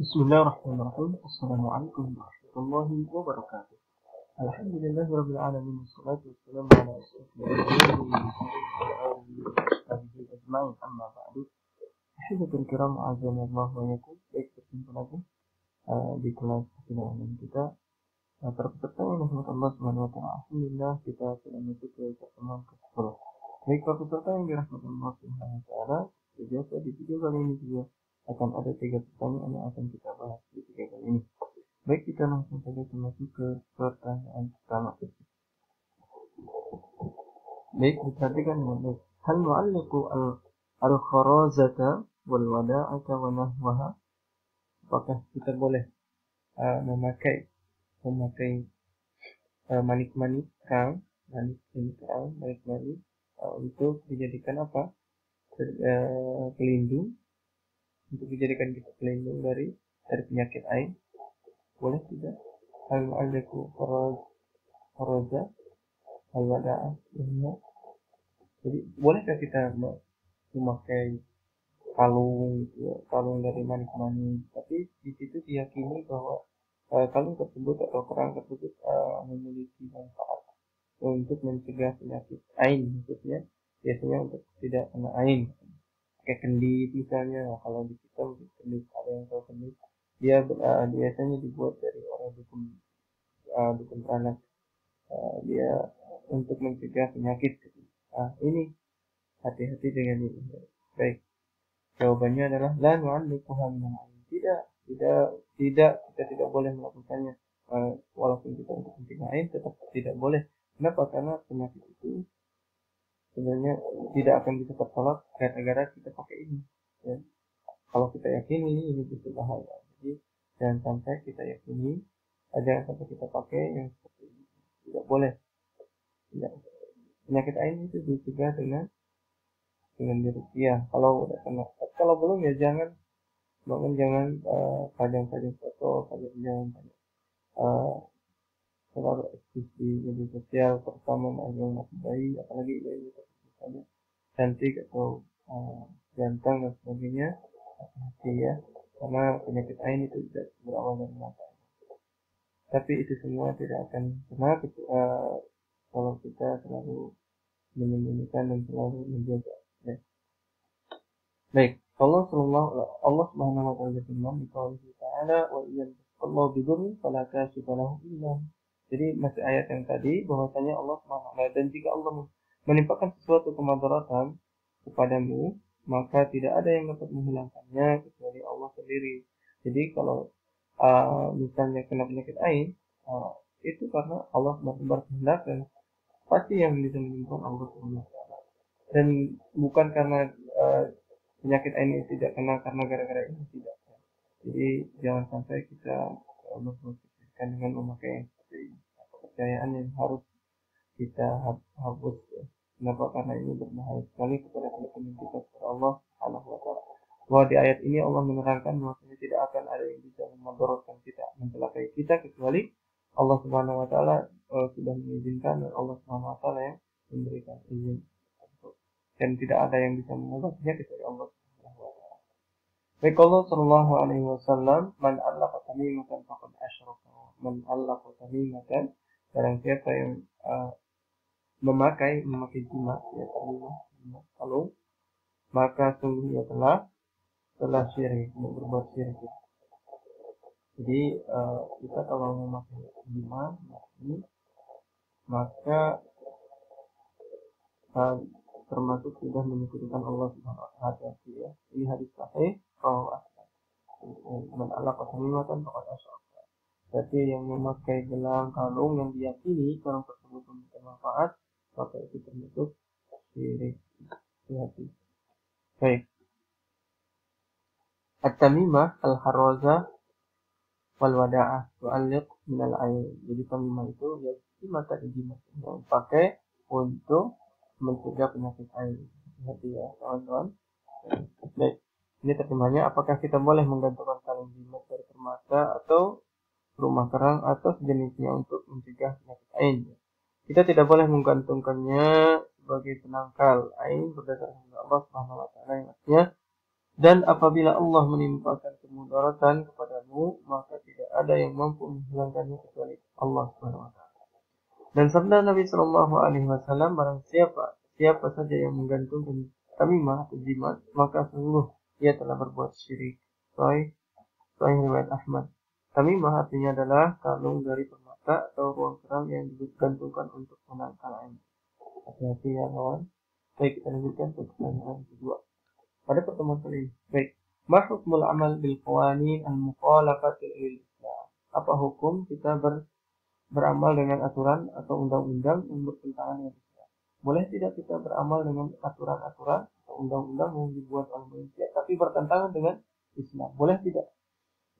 Bismillahirrahmanirrahim. Assalamualaikum warahmatullahi wabarakatuh. Alhamdulillahirabbil alamin wassalatu wassalamu ala asyrofil anbiya'i wal mursalin wa ala alihi wa sahbihi ajma'in amma ba'du. Ahibatul kiram azanallah wa yakum. Baik, berjumpa lagi di kelas keilmuan kita. Para peserta yang dirahmati Allah Subhanahu wa taala. Alhamdulillah kita telah masuk ke pertemuan ke-10. Baik, para peserta yang dirahmati Allah Subhanahu wa taala, biasa di video kali ini juga akan ada 3 pertanyaan yang akan kita bahas di 3 kali ini. Baik, kita langsung saja masuk ke pertanyaan pertama. Baik, diperhatikan baik. Hal mu'alliqu al-kharazata wal wada'ata wa nahwaha? Apakah kita boleh memakai manik-manik kerang, untuk dijadikan apa? Pelindung, untuk dijadikan kita pelindung dari penyakit ain. Boleh tidak? Hal mu'alliqu kharaza wal wada'ah. Jadi bolehkah kita memakai kalung dari manik-manik, tapi di situ diyakini bahwa kalung tersebut atau kerang tersebut memiliki manfaat untuk mencegah penyakit ain, maksudnya biasanya untuk tidak kena ain. Kayak kendit misalnya, kalau di kita mungkin kendit, ada yang tahu kendit, dia biasanya dibuat dari orang dukun beranak, dia untuk mencegah penyakit. Ini hati-hati dengan ini. Baik, jawabannya adalah la nu'alliquha min al-'ain. Tidak, kita tidak boleh melakukannya. Walaupun kita untuk mencegah ain, tetap tidak boleh. Kenapa? Karena penyakit itu sebenarnya tidak akan bisa tertolak gara-gara kita pakai ini. Ya. Kalau kita yakini ini bisa bahaya, jadi jangan sampai kita yakini, jangan sampai kita pakai yang seperti ini. Tidak boleh. Tidak. Penyakit ain itu dicegah dengan diruqyah. Kalau udah kena, kalau belum ya jangan pajang foto, jangan terlalu aktif di media sosial, terutama anak bayi, apalagi bayi misalnya cantik atau ganteng dan sebagainya. Hati ya, karena penyakit ain itu tidak berawal dari mata. Tapi itu semua tidak akan pernah kalau kita selalu menyembunyikan dan selalu menjaga. Ya. Baik, Allah Subhanahu wa taala berfirman di qauli ta'ala wa in Allah bidurri fala kashifa lahu illa. Jadi masih ayat yang tadi bahwasanya Allah Subhanahu wa taala, dan jika Allah menimpakan sesuatu kemadaratan kepadamu, maka tidak ada yang dapat menghilangkannya kecuali Allah sendiri. Jadi kalau misalnya kena penyakit ain, itu karena Allah berkehendak, dan pasti yang bisa menyembuhkan Allah Subhanahu wa taala. Dan bukan karena penyakit ini tidak kena karena gara-gara ini, tidak. Jadi jangan sampai kita berpikirkan dengan memakai kepercayaan yang harus kita hapus. Kenapa? Karena ini berbahaya sekali kepada keyakinan kita kepada Allah Subhanahu wa taala. Bahwa di ayat ini Allah menerangkan bahwasanya tidak akan ada yang bisa memudaratkan kita, mencelakai kita, kecuali Allah Subhanahu wa taala sudah mengizinkan, dan Allah Subhanahu wa taala yang memberikan izin. Dan tidak ada yang bisa mengubahnya kecuali Allah Subhanahu wa taala. Baik, Allah sallallahu alaihi wasallam, man allaqa tamimatan faqad asyraka. Man allaqa tamimatan, barang siapa yang memakai jimat, ya tamimah, kalung, maka sungguh ia telah syirik, berbuat syirik. Jadi kita kalau memakai jimat ini, maka termasuk sudah menyekutukan Allah Subhanahu wa taala. Ya. Ini hadis sahih bahwa man allaqa tamimatan faqad asyraka. Berarti yang memakai gelang, kalung yang diyakini kalung tersebut memberikan manfaat, maka itu termasuk syirik. Hati. Baik. At-tamimah al-harraza wal wada'ah tu'alliq min al-ain. Jadi tamimah itu ya jimat yang dipakai untuk mencegah penyakit ain. Hati ya, kawan-kawan. Baik. Ini terjemahnya, apakah kita boleh menggantungkan kalung jimat dari permata atau rumah kerang atau sejenisnya untuk mencegah penyakit ain? Kita tidak boleh menggantungkannya sebagai penangkal ain berdasarkan Allah Subhanahu wa taala, yang artinya, dan apabila Allah menimpakan kemudaratan kepada kamu, maka tidak ada yang mampu menghilangkannya kecuali Allah Subhanahu wa taala. Dan sabda Nabi Shallallahu alaihi wasallam, barang siapa saja yang menggantungkan tamimah atau jimat, maka sungguh ia telah berbuat syirik. Sahih riwayat Ahmad. Tamimah artinya adalah kalung dari permata atau ruang kerang yang digantungkan untuk menangkal air. Hati-hati ya kawan. Baik, kita lanjutkan ke pertanyaan kedua pada pertemuan kali ini. Baik, ma hukmul amal bil qawanin al mukhalafati lil Islam? Apa hukum kita beramal dengan aturan atau undang-undang yang bertentangan dengan Islam? Boleh tidak kita beramal dengan aturan-aturan atau undang-undang yang dibuat oleh manusia tapi bertentangan dengan Islam? Boleh tidak?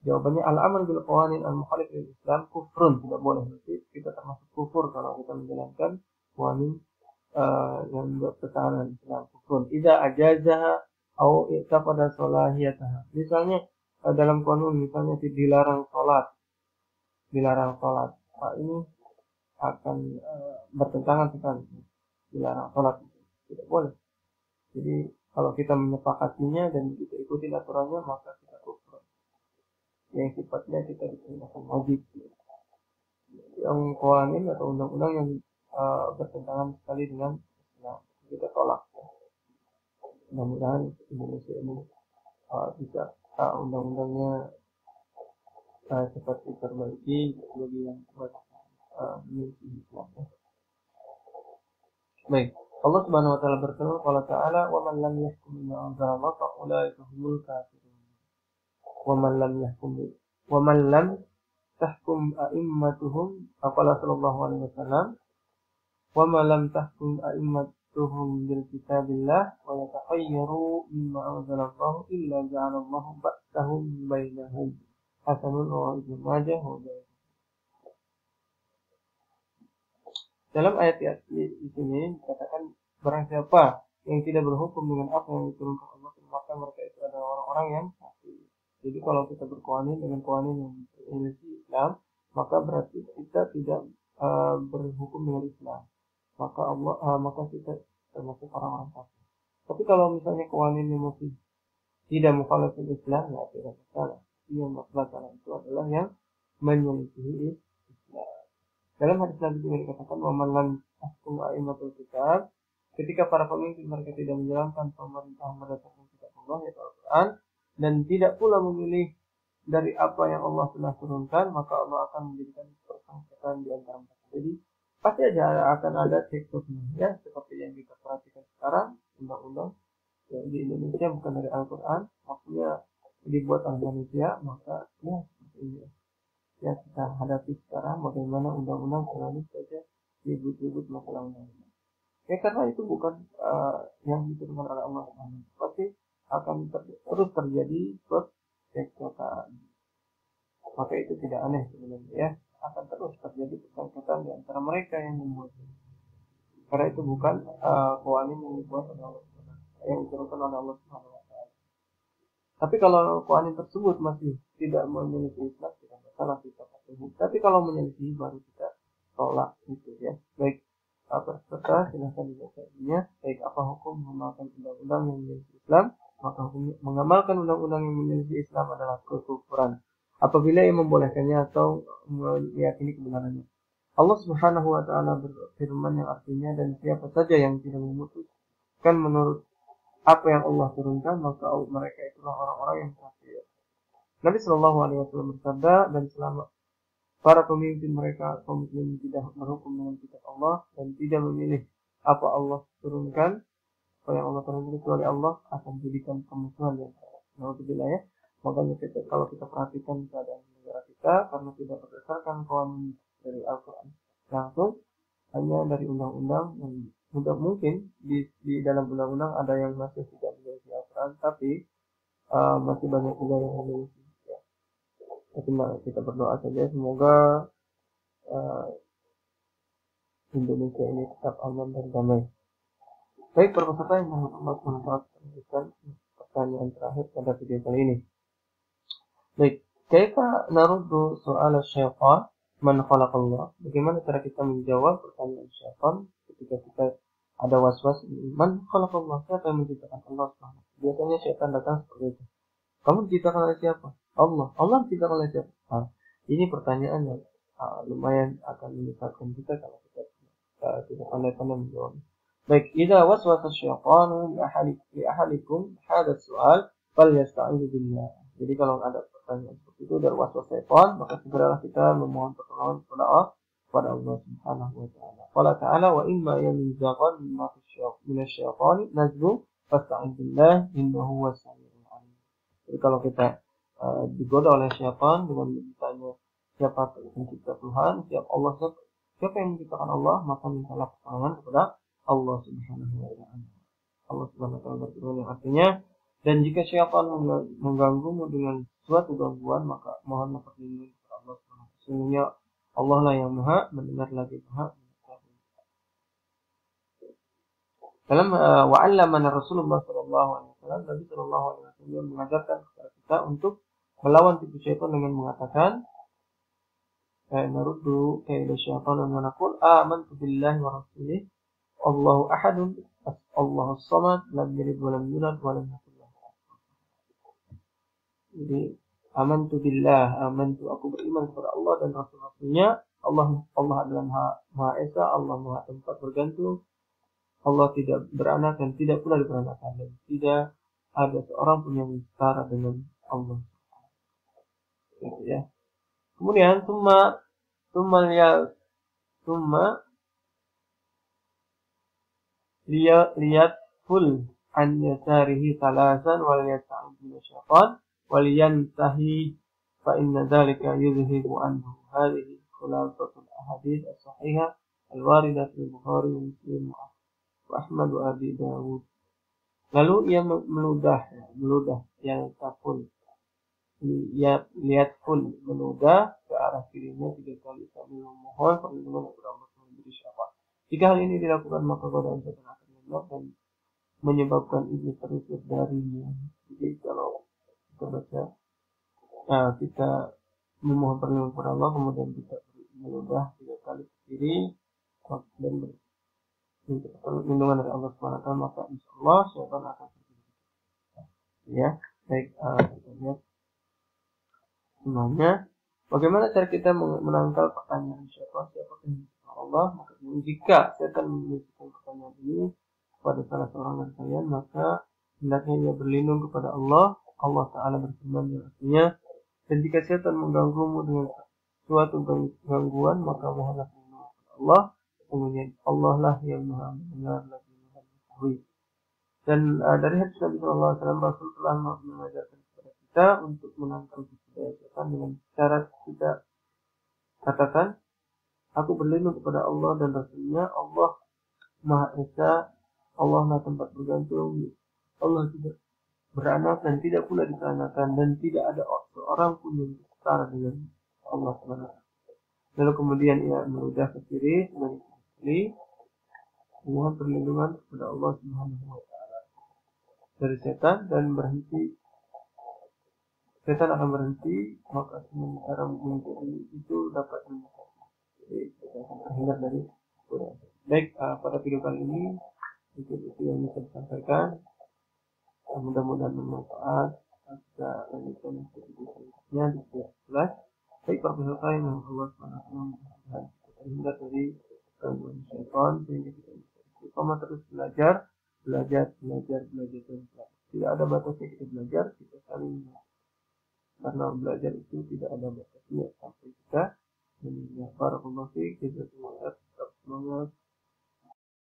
Jawabannya al-amal bil qawanin al-mukhalif lil Islam kufrun, tidak boleh. Berarti kita termasuk kufur kalau kita menjalankan qawanin yang bertentangan dengan Islam. Kufrun idza ajazaha au i'taqada salahiyataha. Misalnya dalam kanun misalnya dilarang salat. Nah, ini akan bertentangan sekali. Dilarang salat tidak boleh. Jadi kalau kita menyepakatinya dan kita ikuti aturannya, maka kita kufur. Yang sifatnya kita dikenakan wajib. Yang qawanin atau undang-undang yang bertentangan sekali dengan Islam, kita tolak. Mudah-mudahan Indonesia ini bisa undang-undangnya cepat diperbaiki bagi yang memiliki Islam. Baik, Allah Subhanahu wa taala berfirman, "Qala ta'ala wa man lam yahkum bima anzalallahu fa ulaika humul kafirun." Wa man lam tahkum a'immatuhum, qala sallallahu alaihi wasallam, "Wa man lam tahkum a'immatuhum bil kitabillah wa yatakhayyaru mimma anzalallahu illa ja'alallahu ba'sahum bainahum." Hasanun wa Ibnu Majah wa dalam ayat di sini dikatakan barang siapa yang tidak berhukum dengan apa yang diturunkan Allah, maka mereka itu adalah orang-orang yang kafir. Jadi kalau kita berkuanin dengan kuanin yang menyelisih Islam, maka berarti kita tidak berhukum dengan Islam. Maka kita termasuk orang-orang kafir. Tapi kalau misalnya kuaninnya masih tidak mukhalaf Islam, ya tidak masalah. Yang masalah itu adalah yang menyelisihi Islam. Dalam hadis Nabi juga dikatakan, wa man lam tahkum a'immatul kitab, ketika para pemimpin mereka tidak menjalankan pemerintahan berdasarkan kitab Allah yaitu Al-Quran, dan tidak pula memilih dari apa yang Allah telah turunkan, maka Allah akan menjadikan persengketaan di antara mereka. Jadi pasti aja akan ada cekcoknya, ya, seperti yang kita perhatikan sekarang, undang-undang di Indonesia bukan dari Al-Quran, maksudnya dibuat oleh manusia, maka ya seperti ini ya kita hadapi sekarang, bagaimana undang-undang selalu saja ribut-ribut masalah undang-undang. Ya karena itu bukan yang diturunkan oleh Allah Subhanahu. Pasti akan terus terjadi percekcokan. Maka itu tidak aneh sebenarnya, ya, akan terus terjadi percekcokan di antara mereka yang membuatnya. Karena itu bukan qawanin yang dibuat oleh Allah Subhanahu, yang diturunkan oleh Allah Subhanahu. Tapi kalau qawanin tersebut masih tidak menyelisih Islam, tidak masalah kita patuhi. Tapi kalau menyelisih baru kita tolak itu, ya. Baik, peserta silahkan dibacaannya. Baik, apa hukum mengamalkan undang-undang yang menyelisih Islam? Maka hukum mengamalkan undang-undang yang menyelisih Islam adalah kekufuran apabila ia membolehkannya atau meyakini kebenarannya. Allah Subhanahu wa taala berfirman yang artinya, dan siapa saja yang tidak memutuskan menurut apa yang Allah turunkan, maka mereka itulah orang-orang yang kafir. Nabi Shallallahu alaihi wasallam bersabda, dan selama para pemimpin mereka kaum muslimin tidak berhukum dengan kitab Allah dan tidak memilih apa Allah turunkan, apa yang Allah turunkan kecuali Allah akan jadikan kemusuhan di antara. Alhamdulillah, ya. Makanya kalau kita perhatikan keadaan negara kita, karena tidak berdasarkan qawanin dari Al-Quran langsung, hanya dari undang-undang yang mungkin di dalam undang-undang ada yang masih tidak menjadi Al-Quran, tapi masih banyak juga yang memiliki. Ya. Tapi kita berdoa saja semoga Indonesia ini tetap aman dan damai. Baik, para peserta yang melanjutkan pertanyaan terakhir pada video kali ini. Baik, kaifa naruddu soal syaitan man khalaqallah? Bagaimana cara kita menjawab pertanyaan syaitan ketika kita ada was-was, man khalaqallah, siapa yang menciptakan Allah Subhanahu? Biasanya syaitan datang seperti itu. Kamu diciptakan oleh siapa? Allah diciptakan oleh siapa? Ini pertanyaan yang lumayan akan menyesatkan kita kalau kita tidak pandai-pandai menjawab. Baik, idza waswasa syaitanu li ahadikum hadha soal falyasta'idz billah. Jadi kalau ada pertanyaan seperti itu dari waswas syaitan, maka segeralah kita memohon pertolongan kepada Allah Subhanahu wa taala. Qala ta'ala wa imma yanzaghan minasy-syaitani nazghun fasta'idz billah innahu huwas samiul alim. Jadi kalau kita digoda oleh syaitan dengan bertanya siapa pencipta Tuhan, siapa yang menciptakan Allah, maka mintalah pertolongan kepada Allah Subhanahu wa taala. Allah Subhanahu wa taala berfirman yang artinya, dan jika syaitan mengganggumu dengan suatu gangguan, maka mohonlah perlindungan kepada Allah Subhanahu wa taala. Sesungguhnya Allah lah yang Maha mendengar lagi Maha mengetahui. Dalam wa'allamana Rasulullah sallallahu alaihi wasallam, Nabi sallallahu alaihi wasallam mengajarkan kepada kita untuk melawan tipu syaitan dengan mengatakan naruddu kaidah syaitan wa naqul amantu billahi wa rasulih Allahu ahadun Allahu samad lam yalid wa lam yulad wa lam yakul lahu kufuwan ahad. Jadi amantu aku beriman kepada Allah dan rasul-rasulnya. Allah adalah Maha Esa, Allah Maha tempat bergantung. Allah tidak beranak dan tidak pula diperanakan, dan tidak ada seorang pun yang setara dengan Allah. Gitu ya. Kemudian summa lihat full an yasarihi salasan wal yasta'id min syaitan wal yantahi fa inna dzalika yuzhibu anhu hadhihi khulasatul ahadits as-sahihah al-waridah fi Bukhari wa Muslim wa Ahmad wa Abi Dawud. Lalu ia meludah yang taful, lihat full meludah ke arah kirinya 3 kali sambil memohon perlindungan kepada Allah dari syaitan. Jika hal ini dilakukan, maka godaan setan akan menolak dan menyebabkan iblis terusir darinya. Jadi kalau kita baca, kita memohon perlindungan kepada Allah, kemudian kita meludah 3 kali ke kiri dan minta perlindungan dari Allah SWT, maka insya Allah syaitan akan pergi. Ya, baik, kita lihat semuanya. Bagaimana cara kita menangkal pertanyaan syaitan? Siapa yang Allah? Maka jika setan menunjukkan pertanyaan ini kepada salah seorang dari kalian, maka hendaknya ia berlindung kepada Allah. Allah Ta'ala berfirman yang artinya, dan jika setan mengganggumu dengan suatu gangguan, maka mohonlah perlindungan kepada Allah. Sesungguhnya Allah lah yang Maha mendengar lagi Maha mengetahui. Dan dari hadis Nabi Sallallahu Alaihi Wasallam, Rasul telah mengajarkan kepada kita untuk menangkal setan dengan cara kita katakan, aku berlindung kepada Allah dan Rasulnya. Allah Maha Esa, Allah Maha tempat bergantung, Allah tidak beranak dan tidak pula diperanakan, dan tidak ada seorang pun yang setara dengan Allah SWT. Lalu kemudian ia meludah ke kiri sekali, mohon perlindungan kepada Allah Subhanahu wa taala dari setan, dan berhenti. Setan akan berhenti, maka sementara mengikuti itu dapat jadi kita akan terhindar dari godaan. Baik, pada video kali ini itu yang bisa disampaikan. Mudah-mudahan bermanfaat. Kita lanjutkan video selanjutnya di video 11. Baik, para peserta yang Allah SWT terhindar dari gangguan syaitan, sehingga kita bisa istiqomah terus belajar. Tidak ada batasnya kita belajar, kita saling, karena belajar itu tidak ada batasnya sampai kita meninggal. Barakallahu fiik, jazakumullah khairan, tetap semangat.